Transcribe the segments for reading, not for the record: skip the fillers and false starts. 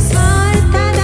ಸ್ವಾರ್ಥದ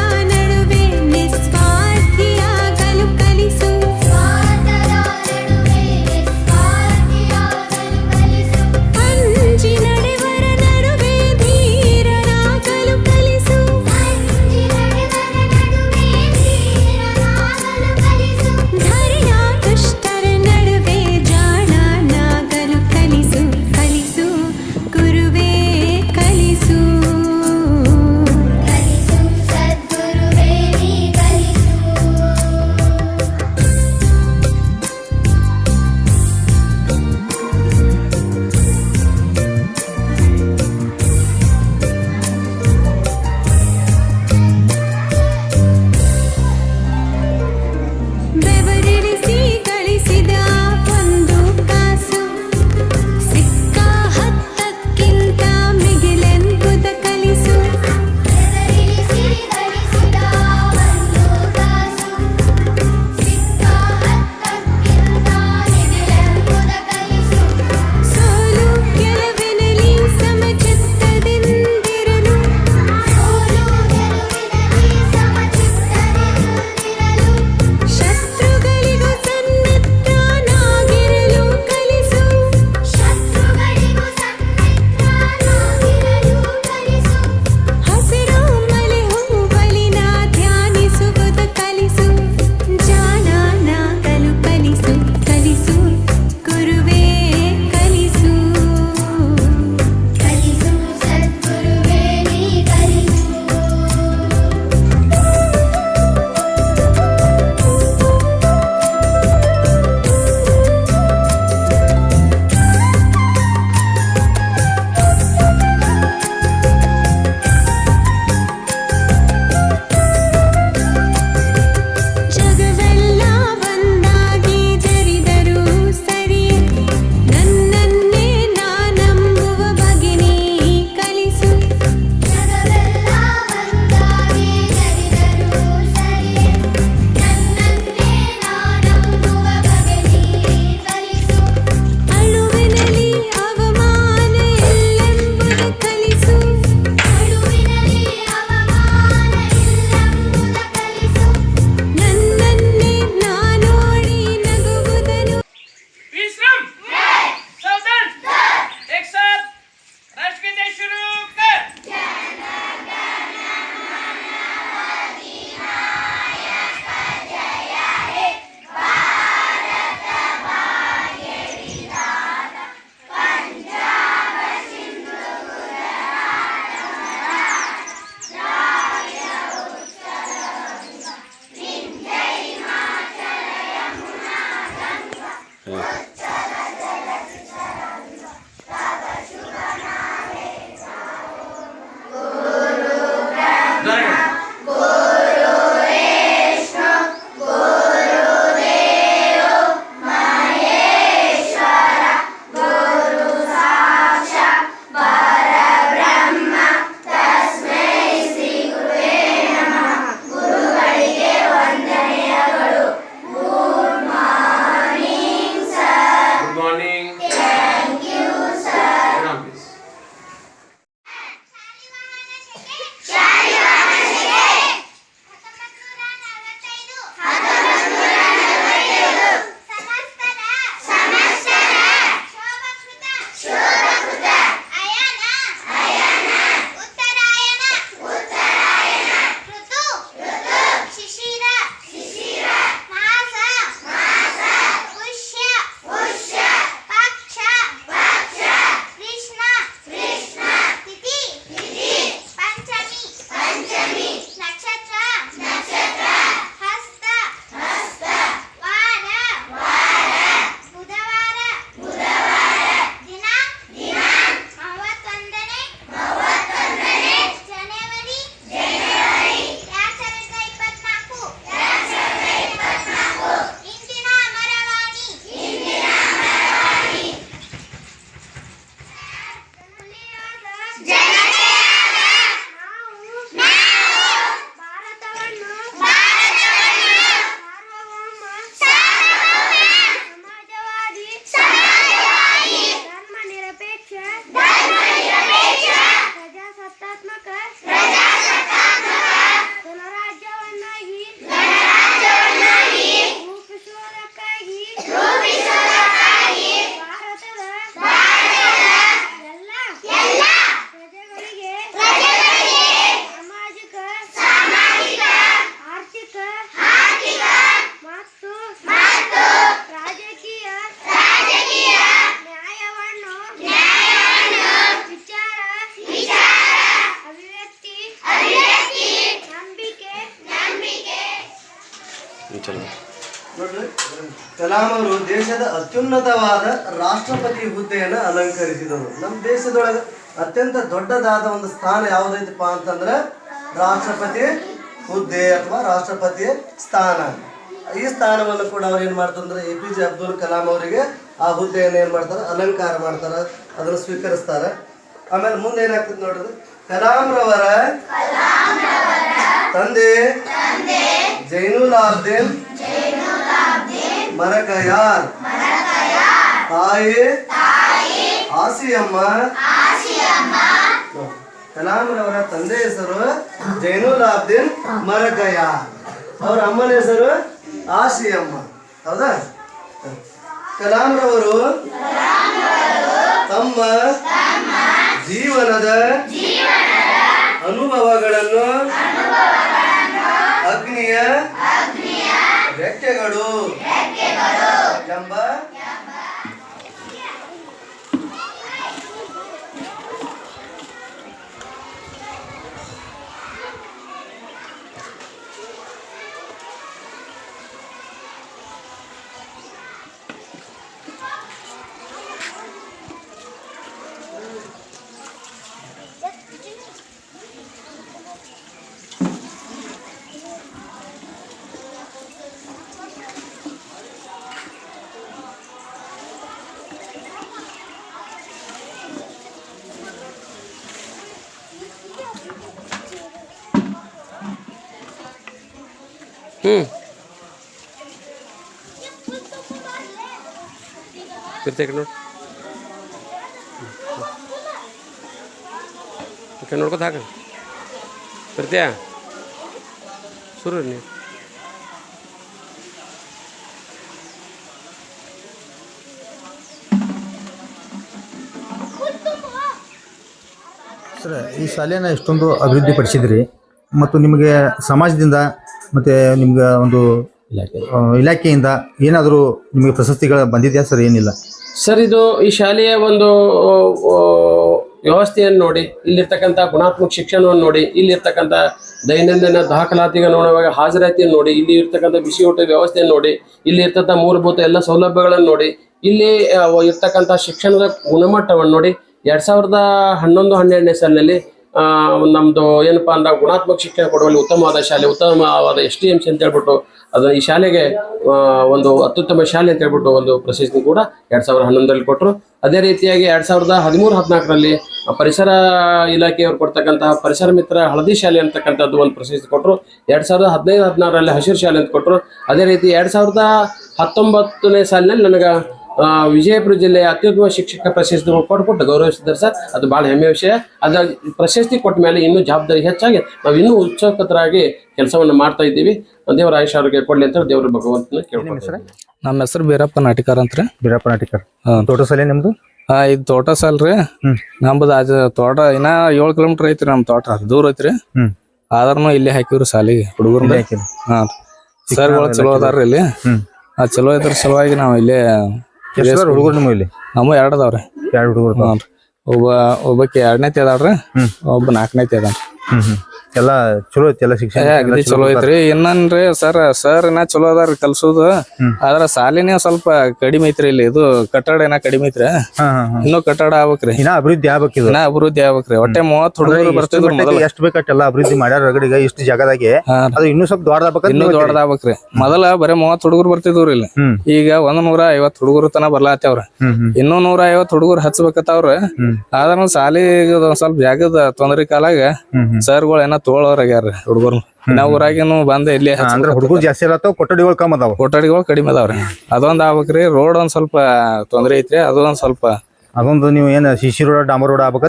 ಚಲೋ ನೋಡ್ರಿ, ಕಲಾಂ ಅವರು ದೇಶದ ಅತ್ಯುನ್ನತವಾದ ರಾಷ್ಟ್ರಪತಿ ಹುದ್ದೆಯನ್ನು ಅಲಂಕರಿಸಿದವರು. ನಮ್ಮ ದೇಶದೊಳಗೆ ಅತ್ಯಂತ ದೊಡ್ಡದಾದ ಒಂದು ಸ್ಥಾನ ಯಾವುದೈತಪ್ಪ ಅಂತಂದ್ರೆ ರಾಷ್ಟ್ರಪತಿ ಹುದ್ದೆ ಅಥವಾ ರಾಷ್ಟ್ರಪತಿ ಸ್ಥಾನ. ಈ ಸ್ಥಾನವನ್ನು ಕೂಡ ಅವ್ರು ಏನು ಮಾಡ್ತಾರೆ, APJ ಅಬ್ದುಲ್ ಕಲಾಂ ಅವರಿಗೆ ಆ ಹುದ್ದೆಯನ್ನು ಏನು ಮಾಡ್ತಾರೆ, ಅಲಂಕಾರ ಮಾಡ್ತಾರೆ, ಅದನ್ನು ಸ್ವೀಕರಿಸ್ತಾರೆ. ಆಮೇಲೆ ಮುಂದೆ ಏನಾಗ್ತದೆ ನೋಡ್ರಿ, ಕಲಾಂ ರವರ ತಂದೆ ಜೈನುಲ್ ಆಬ್ದೀನ್ ಮರಕಯಾರ್, ತಾಯಿ ಆಸಿಯಮ್ಮ. ಕಲಾಂ ರವರ ತಂದೆ ಹೆಸರು ಜೈನುಲ್ ಆಬ್ದೀನ್ ಮರಕಯಾರ್, ಅವರ ಅಮ್ಮನ ಹೆಸರು ಆಸಿಯಮ್ಮ. ಹೌದಾ? ಕಲಾಂ ರವರು ತಮ್ಮ ಜೀವನದ ಅನುಭವಗಳನ್ನು ಅಗ್ನಿಯ ರೆಕ್ಕೆಗಳು ಎಂಬ ನೋಡ್ಕೊತ ಹಾಕ ಬರ್ತೀಯಾ ಶುರು ನೀವು. ಸರ್, ಈ ಶಾಲೆನ ಎಷ್ಟೊಂದು ಅಭಿವೃದ್ಧಿ ಪಡಿಸಿದ್ರಿ ಮತ್ತು ನಿಮಗೆ ಸಮಾಜದಿಂದ ಮತ್ತು ನಿಮ್ಗೆ ಒಂದು ಇಲಾಖೆಯಿಂದ ಏನಾದರೂ ನಿಮಗೆ ಪ್ರಶಸ್ತಿಗಳು ಬಂದಿದೆಯಾ ಸರ್? ಏನಿಲ್ಲ ಸರ್, ಇದು ಈ ಶಾಲೆಯ ಒಂದು ವ್ಯವಸ್ಥೆಯನ್ನು ನೋಡಿ, ಇಲ್ಲಿರ್ತಕ್ಕಂಥ ಗುಣಾತ್ಮಕ ಶಿಕ್ಷಣವನ್ನು ನೋಡಿ, ಇಲ್ಲಿರ್ತಕ್ಕಂಥ ದೈನಂದಿನ ದಾಖಲಾತಿಗಳನ್ನು ನೋಡುವಾಗ ಹಾಜರಾತಿಯನ್ನು ನೋಡಿ, ಇಲ್ಲಿ ಇರ್ತಕ್ಕಂಥ ಬಿಸಿ ಊಟದ ವ್ಯವಸ್ಥೆಯನ್ನು ನೋಡಿ, ಇಲ್ಲಿ ಇರ್ತಕ್ಕಂಥ ಮೂಲಭೂತ ಎಲ್ಲ ಸೌಲಭ್ಯಗಳನ್ನು ನೋಡಿ, ಇಲ್ಲಿ ಇರ್ತಕ್ಕಂಥ ಶಿಕ್ಷಣದ ಗುಣಮಟ್ಟವನ್ನು ನೋಡಿ 2011-12ನೇ ಸಾಲಿನಲ್ಲಿ ನಮ್ಮದು ಏನಪ್ಪ ಅಂದ್ರೆ ಗುಣಾತ್ಮಕ ಶಿಕ್ಷಣ ಕೊಡುವಲ್ಲಿ ಉತ್ತಮವಾದ ಶಾಲೆ, ಉತ್ತಮವಾದ STMC ಅಂತ ಹೇಳ್ಬಿಟ್ಟು ಅದನ್ನು ಈ ಶಾಲೆಗೆ ಒಂದು ಅತ್ಯುತ್ತಮ ಶಾಲೆ ಅಂತ ಹೇಳ್ಬಿಟ್ಟು ಒಂದು ಪ್ರಶಸ್ತಿ ಕೂಡ 2011ರಲ್ಲಿ ಕೊಟ್ಟರು. ಅದೇ ರೀತಿಯಾಗಿ 2013-14ರಲ್ಲಿ ಪರಿಸರ ಇಲಾಖೆಯವರು ಕೊಡ್ತಕ್ಕಂತಹ ಪರಿಸರ ಮಿತ್ರ ಹಳದಿ ಶಾಲೆ ಅಂತಕ್ಕಂಥದ್ದು ಒಂದು ಪ್ರಶಸ್ತಿ ಕೊಟ್ಟರು. 2015-16ರಲ್ಲಿ ಹಸಿರು ಶಾಲೆ ಅಂತ ಕೊಟ್ಟರು. ಅದೇ ರೀತಿ 2019ನೇ ಸಾಲಿನಲ್ಲಿ ನನಗೆ ವಿಜಯಪುರ ಜಿಲ್ಲೆಯ ಅತ್ಯುತ್ತಮ ಶಿಕ್ಷಕ ಪ್ರಶಸ್ತಿ ಕೊಟ್ಟು ಗೌರವಿಸಿದ್ದಾರೆ ಸರ್. ಅದು ಭಾಳ ಹೆಮ್ಮೆಯ ವಿಷಯ. ಅದರ ಪ್ರಶಸ್ತಿ ಕೊಟ್ಟ ಮೇಲೆ ಇನ್ನೂ ಜವಾಬ್ದಾರಿ ಹೆಚ್ಚಾಗಿ ನಾವು ಇನ್ನೂ ಉತ್ಸುಕತರಾಗಿ ಕೆಲಸವನ್ನು ಮಾಡ್ತಾ ಇದ್ದೀವಿ. ದೇವರ ಆಯುಷ್ ಅವ್ರಿಗೆ ಕೊಡ್ಲಿ ಅಂತ ದೇವರ ಭಗವಂತನ ಕೇಳ್ಕೊಳ್ತಾರೆ. ನಮ್ಮ ಹೆಸರು ಬೀರಪ್ಪ ನಾಟಿಕರ್ ಅಂತ ರೀ. ಬೀರಪ್ಪ ನಾಟಿಕರ್. ತೋಟ ಶಾಲೆ ನಿಮ್ದು? ಇದು ತೋಟ ಸಾಲ್ ರೀ. ನಮ್ದು ತೋಟ ಇನ್ನ 7 ಕಿಲೋಮೀಟರ್ ಐತ್ರಿ. ನಮ್ಮ ತೋಟ ದೂರ ಐತ್ರಿ. ಆದ್ರೂ ಇಲ್ಲಿ ಹಾಕಿವ್ರಿ ಶಾಲೆಗೆ ಹುಡುಗರು. ಹಾ, ಸರ್ಗಳು ಚಲೋ ಅದಾರ್ರಿ ಇಲ್ಲಿ. ಚಲೋ ಇದ್ರ ಸಲುವಾಗಿ ನಾವು ಇಲ್ಲೇ ಹುಡುಗರು ನಿಮ್ಮ ಇಲ್ಲಿ ನಮ್ಮ 2 ಅದಾವ್ರಿ. 2 ಹುಡುಗರು. ಒಬ್ಬಕ್ಕೆ 2ನೇತಿ ಅದಾಳ್ರಿ, ಒಬ್ಬ 4ನೇತಿ ಅದಾನ್ರಿ. ಎಲ್ಲ ಚಲೋ ಐತಿ, ಎಲ್ಲ ಶಿಕ್ಷಣ ಅಗದಿ ಚಲೋ ಐತ್ರಿ. ಇನ್ನನ್ರಿ ಸರ್ ಇನ್ನ ಚಲೋ ಅದಾರ್ರಿ ಕಲ್ಸೋದು. ಆದ್ರ ಸಾಲಿನೇ ಸ್ವಲ್ಪ ಕಡಿಮೆ ಐತ್ರಿ. ಇಲ್ಲಿ ಇದು ಕಟ್ಟಡ ಏನ ಕಡಿಮೆ ಐತ್ರಿ. ಇನ್ನೂ ಕಟ್ಟಡ ಆಗ್ಬೇಕ್ರಿ, ಇನ್ನ ಅಭಿವೃದ್ಧಿ ಆಗ್ಬೇಕ್ರಿ. ಒಟ್ಟೆ 30 ಹುಡುಗರು ಬರ್ತಿದ್ರು. ಎಷ್ಟು ಬೇಕಟ್ಟೆಲ್ಲ ಅಭಿವೃದ್ಧಿ ಮಾಡ್ಯಾರ ರಗಡಿಗೆ ಇಷ್ಟು ಜಾಗದಾಗೆ. ಅದು ಇನ್ನೂ ಸ್ವಲ್ಪ ದೊಡ್ಡದಾಗ್ಬೇಕ್ರಿ. ಮೊದಲ ಬರೀ 30 ಹುಡುಗರು ಬರ್ತಿದ್ವ್ರಿ ಇಲ್ಲಿ. ಈಗ 150 ಹುಡುಗರು ತನ ಬರ್ಲಾತ್ತವ್ರ. ಇನ್ನೂ 150 ಹುಡುಗರು ಹಚ್ಬೇಕತ್ತವ್ರ. ಆದ್ರ ಸಾಲಿಗೆ ಸ್ವಲ್ಪ ಜಾಗದ ತೊಂದ್ರೆ ಕಾಲಾಗ ಸರ್ಗಳು ಏನ ತೋಳವ್ರಾಗ್ಯಾರ ಹುಡುಗರು. ನಾವು ಊರಾಗೇನು ಬಂದ ಇಲ್ಲಿ ಹುಡುಗರು ಜಾಸ್ತಿ ಇರತ್ತಾವ, ಕೊಠಡಿಗಳು ಕಮ್ಮಿ ಅದಾವ. ಕೊಠಡಿಗಳು ಕಡಿಮೆ ಅದಾವ್ರಿ. ಅದೊಂದ್ ಆಗ್ಬೇಕ್ರಿ. ರೋಡ್ ಒಂದ್ ಸ್ವಲ್ಪ ತೊಂದ್ರೆ ಐತ್ರಿ. ಅದೊಂದ್ ಸ್ವಲ್ಪ ಅದೊಂದು ನೀವು ಏನ ಸಿಸಿ ರೋಡ್ ಡಾಂಬರ್ ರೋಡ್ ಆಗ್ಬೇಕ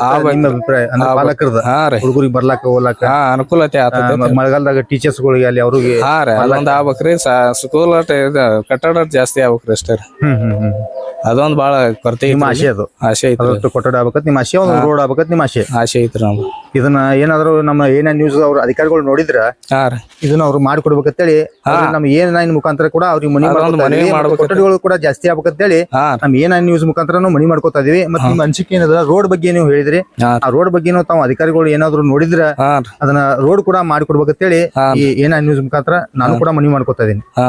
ಅಭಿಪ್ರಾಯ ಪಾಲಕರದ ಹುಡುಗರಿಗೆ ಬರ್ಲಾಕ ಹೋಗ್ಲಾಕ ಅನುಕೂಲತೆ ಆಗ್ತದೆ. ಮಳೆಗಾಲದಾಗ ಟೀಚರ್ಸ್ ಗಳಿಗೆ ಅಲ್ಲಿ ಅವ್ರಿಗೆ ಅದೊಂದ್ ಆಗ್ಬೇಕ್ರಿ. ಸ್ಕೂಲ್ ಕಟ್ಟಡ ಜಾಸ್ತಿ ಆಗ್ಬೇಕ್ರಿ ಅಷ್ಟೇ. ಅದೊಂದ್ ಬಾಳ ಕೊರತೆ ಆಸೆ. ಅದು ಆಸೆ ಐತಿ. ಕೊಠಡ ಆಗ್ಬೇಕತ್ ನಿಮ್ಮ ಆಸೆ, ರೋಡ್ ಆಗ್ಬೇಕತ್ ನಿಮ್ಮ ಆಸೆ ಐತ್ರಿ ನಮ್ದು. ಇದನ್ನ ಏನಾದ್ರು ನಮ್ಮ ಏನ ನ್ಯೂಸ್ ಅವ್ರ ಅಧಿಕಾರಿಗಳು ನೋಡಿದ್ರ ಹಾ ರೀ ಇದನ್ನ ಅವ್ರು ಮಾಡಿಕೊಡ್ಬೇಕಂತೇಳಿ ನಮ್ ಏನ್ ಮುಖಾಂತರ ಕೂಡ ಅವ್ರಿಗೆ ಮನಿ ಕೊಠಡಿಗಳು ಕೂಡ ಜಾಸ್ತಿ ಆಗ್ಬೇಕಂತೇಳಿ ಹಾ ನಮ್ ಏನ್ ನ್ಯೂಸ್ ಮುಖಾಂತರ ಮನಿ ಮಾಡ್ಕೋತಾ ಇದೀವಿ. ಮತ್ತೆ ನಿಮ್ ಅನಿಸಿಕೆ ಏನದ ರೋಡ್ ಬಗ್ಗೆ ನೀವು ಹೇಳಿದ್ರಿ, ಆ ರೋಡ್ ಬಗ್ಗೆ ತಾವು ಅಧಿಕಾರಿಗಳು ಏನಾದ್ರು ನೋಡಿದ್ರ ಹಾ ಅದನ್ನ ರೋಡ್ ಕೂಡ ಮಾಡಿಕೊಡ್ಬೇಕಂತೇಳಿ ಈ ಏನ್ ನ್ಯೂಸ್ ಮುಖಾಂತರ ನಾನು ಕೂಡ ಮನಿ ಮಾಡ್ಕೋತಾ ಇದೀನಿ. ಹಾ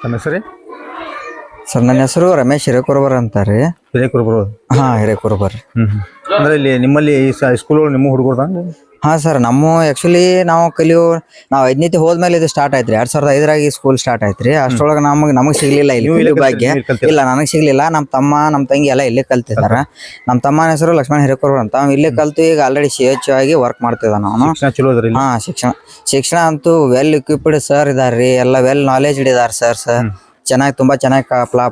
ತಮ್ಮ ಹೆಸರೇ? ಸರ್ ನನ್ನ ಹೆಸರು ರಮೇಶ್ ಹಿರೇಕುರ್ಬರ್ ಅಂತಾರ್ರಿ. ಹಿರೇಕುರ್ಬರು? ಹಾ ಹಿರೇಕುರ್ಬರ್. ಅಂದ್ರೆ ಇಲ್ಲಿ ನಿಮ್ಮಲ್ಲಿ ಸ್ಕೂಲ್ ನಿಮ್ಮ ಹುಡುಗರ್ದ? ಹಾ ಸರ್ ನಮ್ಮ ಆಕ್ಚುಲಿ ನಾವು 5ನೇತಿ ಹೋದ್ಮೇಲೆ ಇದು ಸ್ಟಾರ್ಟ್ ಆಯ್ತ್ರಿ. 2005 ಈ ಸ್ಕೂಲ್ ಸ್ಟಾರ್ಟ್ ಆಯ್ತ್ರಿ. ಅಷ್ಟೊಳಗ ನಮಗ್ ಸಿಗ್ಲಿಲ್ಲ ಇಲ್ಲಿ ಭಾಗ್ಯ ಇಲ್ಲ, ನನಗ್ ಸಿಗ್ಲಿಲ್ಲ. ನಮ್ ತಮ್ಮ ನಮ್ ತಂಗಿ ಎಲ್ಲ ಇಲ್ಲೇ ಕಲ್ತಿದಾರ. ನಮ್ ತಮ್ಮನ ಹೆಸರು ಲಕ್ಷ್ಮಣ್ ಹಿರೇಕುರ್ಬರ್ ಅಂತ. ಇಲ್ಲೇ ಕಲ್ತು ಈಗ ಆಲ್ರೆಡಿ CH ಆಗಿ ವರ್ಕ್ ಮಾಡ್ತಿದ್ದ. ನಾನು ಹಾ ಶಿಕ್ಷಣ ಅಂತೂ ವೆಲ್ ಇಕ್ವಿಪ್ಡ್ ಸರ್ ಇದಾರ್ರಿ. ಎಲ್ಲ ವೆಲ್ ನಾಲೆಜ್ ಇದಾರ ಸರ್. ತುಂಬಾ ಚೆನ್ನಾಗಿ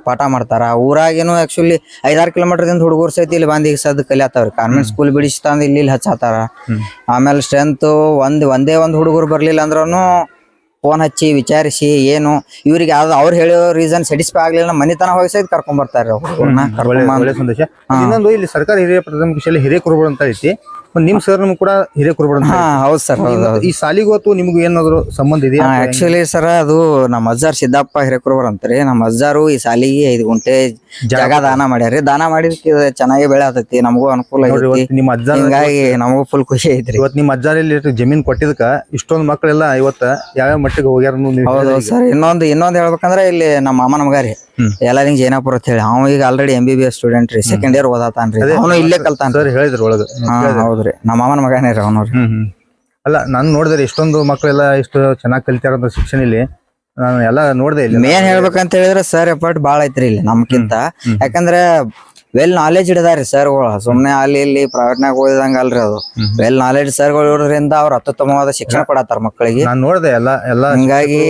ಪಾಠ ಮಾಡ್ತಾರ. ಊರಾಗೇನು ಆಕ್ಚುಲಿ 5-6 ಕಿಲೋಮೀಟರ್ ಹುಡುಗರು ಸಹಿತ ಇಲ್ಲಿ ಬಂದ್ ಈಗ ಸದ್ ಕಲಿಯತ್ತವ್ರಿ. ಕಾನ್ವೆಂಟ್ ಸ್ಕೂಲ್ ಬಿಡಿಸಿ ತಂದ್ ಇಲ್ಲಿ ಹಚ್ಚಾತಾರ. ಆಮೇಲೆ ಸ್ಟ್ರೆಂತ್ ಒಂದೇ ಹುಡುಗರು ಬರ್ಲಿಲ್ಲ ಅಂದ್ರೂ ಫೋನ್ ಹಚ್ಚಿ ವಿಚಾರಿಸಿ ಏನು ಇವ್ರಿಗೆ ಯಾವ್ದು ಅವ್ರು ಹೇಳೋ ರೀಸನ್ ಸ್ಯಾಟಿಸ್ಫೈ ಆಗ್ಲಿಲ್ಲ ಮನಿತನ ಹೋಗಿ ಸಹಿತ ಕರ್ಕೊಂಡ್ ಬರ್ತಾರ. ಸಂದೇಶ. ಇನ್ನೊಂದು ಇಲ್ಲಿ ಸರ್ಕಾರಿ ಹಿರಿಯ ಪ್ರಾಥಮಿಕ ಶಾಲೆ ಹಿರೇಕುರ್ಬರ್ ಅಂತ ಐತಿ. ನಿಮ್ ಸರ್ ನಮ್ ಕೂಡ ಹಿರೇಕುರ್ಬರ್ ಅಂತ. ಹೌದು ಸರ್. ಈ ಸಾಲಿಗೊತ್ತು ನಿಮ್ಗೆ ಏನಾದ್ರು ಸಂಬಂಧ ಇದೆಯಾ? ಆಕ್ಚುಲಿ ಸರ್ ಅದು ನಮ್ಮ ಅಜ್ಜಾರ್ ಸಿದ್ದಪ್ಪ ಹಿರೇಕುರ್ಬರ್ ಅಂತಾರಿ. ನಮ್ಮ ಅಜ್ಜಾರು ಈ ಸಾಲಿಗೆ 5 ಗುಂಟೆ ಜಾಗ ದಾನ ಮಾಡ್ಯಾರಿ. ದಾನ ಮಾಡಿದಕ್ಕೆ ಚೆನ್ನಾಗಿ ಬೆಳೆ ಆತೈತಿ, ನಮಗೂ ಅನುಕೂಲ ಐತಿ. ನಿಮ್ಮ ಅಜ್ಜ ಹಿಂಗಾಗಿ ನಮಗೂ ಫುಲ್ ಖುಷಿ ಐತ್ರಿ. ಇವತ್ತು ನಿಮ್ಮ ಅಜ್ಜಾರಲ್ಲಿ ಜಮೀನ್ ಕೊಟ್ಟಿದಕ್ಕ ಇಷ್ಟೊಂದು ಮಕ್ಕಳೆಲ್ಲ ಇವತ್ತ ಯಾವ್ಯಾವ ಮಟ್ಟಿಗೆ ಹೋಗ್ಯಾರ? ಹೌದು ಸರ್. ಇನ್ನೊಂದು ಹೇಳ್ಬೇಕಂದ್ರೆ ಇಲ್ಲಿ ನಮ್ಮ ಮಾಮನ ಮಗ ರೀ ಎಲ್ಲರಿಂಗ್ ಜೈನಾಪುರ ಅಂತ ಹೇಳಿ, ಅವ ಈಗ ಆಲ್ರೆಡಿ MBBS ಸ್ಟೂಡೆಂಟ್ ರೀ. 2nd year ಓದಾತಾನ್ರಿ. ಅವನು ಇಲ್ಲೇ ಕಲ್ತಾನ. ಹೇಳಿದ್ರು ಒಳಗ. ಹೌದ್ರಿ, ನಮ್ಮ ಮಾಮನ ಮಗನೇ ರೀ ಅವನು. ಅಲ್ಲ ನಾನು ನೋಡಿದ್ರೆ ಇಷ್ಟೊಂದು ಮಕ್ಕಳೆಲ್ಲ ಇಷ್ಟು ಚೆನ್ನಾಗಿ ಕಲಿತಾರಂತ ಶಿಕ್ಷಣ ಇಲ್ಲಿ ನಾನು ಎಲ್ಲ ನೋಡ್ದೆ. ಇಲ್ಲಿ ಮೇನ್ ಹೇಳ್ಬೇಕಂತ ಹೇಳಿದ್ರೆ ಸರ್ ಎಫರ್ಟ್ ಬಾಳ ಐತ್ರಿ ಇಲ್ಲಿ ನಮ್ಕಿಂತ. ಯಾಕಂದ್ರೆ ವೆಲ್ ನಾಲೆಜ್ ಇಡದಾರಿ ಸರ್ಗಳು. ಸುಮ್ನೆ ಅಲ್ಲಿ ಇಲ್ಲಿ ಪ್ರೈವೇಟ್ನಾಗ ಓದಿದಂಗ ಅಲ್ರಿ ಅದು. ವೆಲ್ ನಾಲೆಜ್ ಸರ್ಗಳು ಇರೋದ್ರಿಂದ ಅವ್ರು ಅತ್ಯುತ್ತಮವಾದ ಶಿಕ್ಷಣ ಕೊಡತ್ತಾರ ಮಕ್ಕಳಿಗೆ. ನಾನು ನೋಡ್ದೆ ಎಲ್ಲ ಹಿಂಗಾಗಿ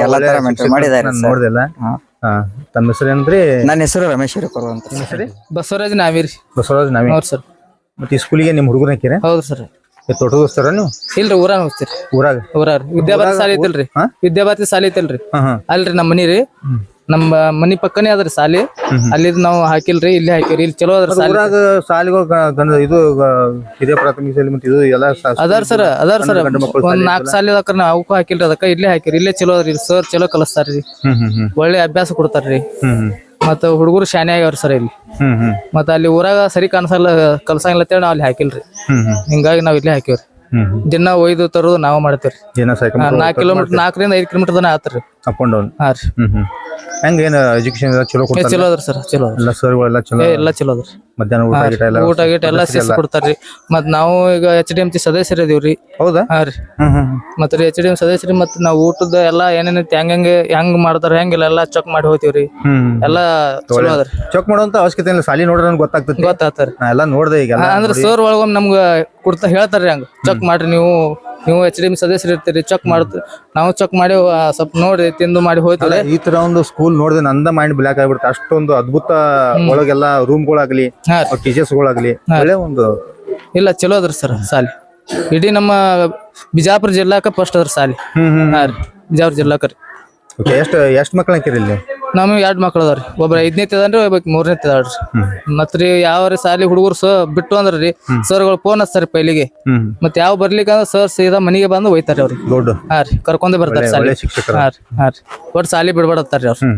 ಎಲ್ಲಾ ತರ ಮೇಂಟೈನ್ ಮಾಡಿದಾರೆ. ನೋಡ್ದೆಲ್ಲ. ತಮ್ಮ ಹೆಸರು ಏನ್ರಿ? ನನ್ನ ಹೆಸರು ರಮೇಶ್ ಹಿರೇಕುರ್ಬರ್ ಅಂತ. ಬಸವರಾಜ್ ನಾವೀರಿ. ಬಸವರಾಜ್ ನಾವೀ. ಹೌದು ಸರ್. ಮತ್ತೆ ಈ ಸ್ಕೂಲಿಗೆ ನಿಮ್ ಹುಡುಗರ ಹಾಕಿರ? ಹೌದು ಸರ್. ತೋಟದೋಸ್ತಾರ ನೀವು? ಇಲ್ರಿ ಊರಾಗ ಹೋಗ್ತೀರಿ. ಊರಾಗ ವಿದ್ಯಾಭಾರತಿ ಸಾಲಿ ಐತಿಲ್ರಿ? ವಿದ್ಯಾಭಾರತಿ ಸಾಲಿ ಐತಿಲ್ರಿ ಅಲ್ರಿ ನಮ್ಮ ಮನಿ ರೀ. ನಮ್ಮ ಮನಿ ಪಕ್ಕನೇ ಅದ್ರಿ ಸಾಲಿ. ಅಲ್ಲಿ ನಾವು ಹಾಕಿಲ್ರಿ, ಇಲ್ಲಿ ಹಾಕಿರಿ. ಇಲ್ಲಿ ಚಲೋ ಅದ್ರ ಸಾಲಿ. ಊರಾಗ ಸಾಲಿಗೂ ಇದು ಹಿರಿಯ ಪ್ರಾಥಮಿಕ ಶಾಲೆ ಮತ್ತೆ ಇದು ಎಲ್ಲ ಅದಾರ ಸರ್. ಒಂದ್ 4 ಸಾಲಿ ಅದಾಕ್ರ ಅವಕ್ಕೂ ಹಾಕಿಲ್ರಿ. ಅದಕ್ಕ ಇಲ್ಲೇ ಹಾಕಿರಿ. ಇಲ್ಲೇ ಚಲೋ ಅದ್ರಿ. ಸರ್ ಚಲೋ ಕಲಿಸ್ತಾರ್ರಿ. ಒಳ್ಳೆ ಅಭ್ಯಾಸ ಕೊಡ್ತಾರ್ರಿ. ಮತ್ತ ಹುಡುಗರು ಶಾನೆ ಆಗ್ಯಾವ್ರಿ ಸರ್ ಇಲ್ಲಿ. ಮತ್ತ ಅಲ್ಲಿ ಊರಾಗ ಸರಿ ಕಲ್ಸಂಗಿಲ್ಲ ಅಂತೇಳಿ ನಾವ್ ಅಲ್ಲಿ ಹಾಕಿಲ್ರಿ. ಹಿಂಗಾಗಿ ನಾವ್ ಇಲ್ಲೇ ಹಾಕಿವ್ರಿ. ದಿನ ಒಯ್ದು ತರೋದು ನಾವು ಮಾಡ್ತೇವ್ರಿ. 4 ಕಿಲೋಮೀಟರ್ 4ರಿಂದ 5 ಕಿಲೋಮೀಟರ್ ತನ ಆತ್ರಿ ಅಪ್ ಅಂಡ್ ಡೌನ್. ಹಾ ರೀ. ಹೆಂಗ ಏನ್ ಎಜುಕೇಶನ್ ಚಲೋ ಕೊಡ್ತಾರ? ಚಲೋ ಅದ್ರಿ ಸರ್. ಚಲೋ ಎಲ್ಲ ಸರ್ಗಳೆಲ್ಲ ಚಲೋ? ಎಲ್ಲ ಚಲೋ ಅದ್ರಿ. ಮಧ್ಯಾಹ್ನ ಊಟ ಗೀಟ ಎಲ್ಲ ಶಿಸ್ತು ಕೊಡ್ತಾರ್ರಿ. ಮತ್ ನಾವು ಈಗ HDMC ಸದಸ್ಯರ ಇದೀವ್ರಿ. ಹೌದಾ? ಹಾ ರೀ. ಮತ್ರಿ HDMC ಸದಸ್ಯರಿ. ಮತ್ ನಾವ್ ಊಟದ ಎಲ್ಲಾ ಏನೇನೈತಿ ಹೆಂಗ್ ಮಾಡ್ತಾರ ಹೆಂಗಿಲ್ಲ ಎಲ್ಲಾ ಚೆಕ್ ಮಾಡಿ ಹೋಗ್ತೀವ್ರಿ. ಎಲ್ಲಾ ಚಲೋ ಅದ್ರಿ. ಚೆಕ್ ಮಾಡುವಂತ ಅವಶ್ಯಕತೆ ಇಲ್ಲ. ಸಾಲಿ ನೋಡ್ರ ಗೊತ್ತಾಗ್ತದೆ. ಗೊತ್ತಾಗ್ತಾರ. ನಾ ಎಲ್ಲ ನೋಡ್ದೆ ಈಗ. ಅಂದ್ರೆ ಸರ್ ಒಳಗೊಮ್ಮೆ ನಮ್ಗ ಹೇಳ್ತಾರ್ರಿ ಹಂಗ ಚೆಕ್ ಮಾಡ್ರಿ. ನೀವು HDMC ಸದಸ್ಯರು ಇರ್ತೀರಿ, ಚೆಕ್ ಮಾಡ್ತೀವಿ. ನಾವು ಚೆಕ್ ಮಾಡಿ ಸ್ವಲ್ಪ ನೋಡಿ ತಿಂದು ಮಾಡಿ ಹೋಗ್ತೀವಿ. ಈ ತರ ಒಂದು ಸ್ಕೂಲ್ ನೋಡಿದ್ರೆ ನಂದ ಮೈಂಡ್ ಬ್ಲಾಕ್ ಆಗ್ಬಿಡುತ್ತೆ. ಅಷ್ಟೊಂದು ಅದ್ಭುತ ಒಳಗೆಲ್ಲ ರೂಮ್ಗಳಾಗ್ಲಿ ಟೀಚರ್ಸ್ ಗಳಾಗ್ಲಿ ಒಳ್ಳೆ ಒಂದು ಇಲ್ಲ ಚಲೋ ಅದ್ರಿ ಸರ್ ಸಾಲಿ. ಇಡೀ ನಮ್ಮ ಬಿಜಾಪುರ ಜಿಲ್ಲಾಕ ಫಸ್ಟ್ ಅದ್ರ ಸಾಲಿ ಹಾ ರೀ ಬಿಜಾಪುರ ಜಿಲ್ಲಾಕ ರೀ ಓಕೆ ಎಷ್ಟು ಮಕ್ಳು ಹಾಕಿರಿ ಇಲ್ಲಿ ನಮಗೆ 2 ಮಕ್ಳು ಅದಾವ್ರಿ ಒಬ್ರ 5ನೇ ತಿದಾನ್ರಿ ಒಬ್ಬ 3ನೇ ತಿದಾಳ್ರಿ ಮತ್ರಿ ಯಾವ ಸಾಲಿ ಹುಡುಗರು ಬಿಟ್ಟು ಅಂದ್ರಿ ಸರ್ಗಳು ಫೋನ್ ಹಚ್ತಾರಿ ಪೈಲಿಗೆ ಮತ್ ಯಾವ ಬರ್ಲಿಕ್ಕೆ ಅಂದ್ರೆ ಸರ್ ಸೀದಾ ಮನೆಗೆ ಬಂದು ಒಯ್ತಾರಿ ಅವ್ರಿಗೆ ದೊಡ್ಡ ಹಾ ರೀ ಕರ್ಕೊಂಡೇ ಬರ್ತಾರ ಸಾಲಿ ಶಿಕ್ಷಕರು ಹಾ ರೀ ಒಟ್ಟು ಸಾಲಿ ಬಿಡ್ಬಾಡತ್ತಾರ್ರಿ ಅವ್ರು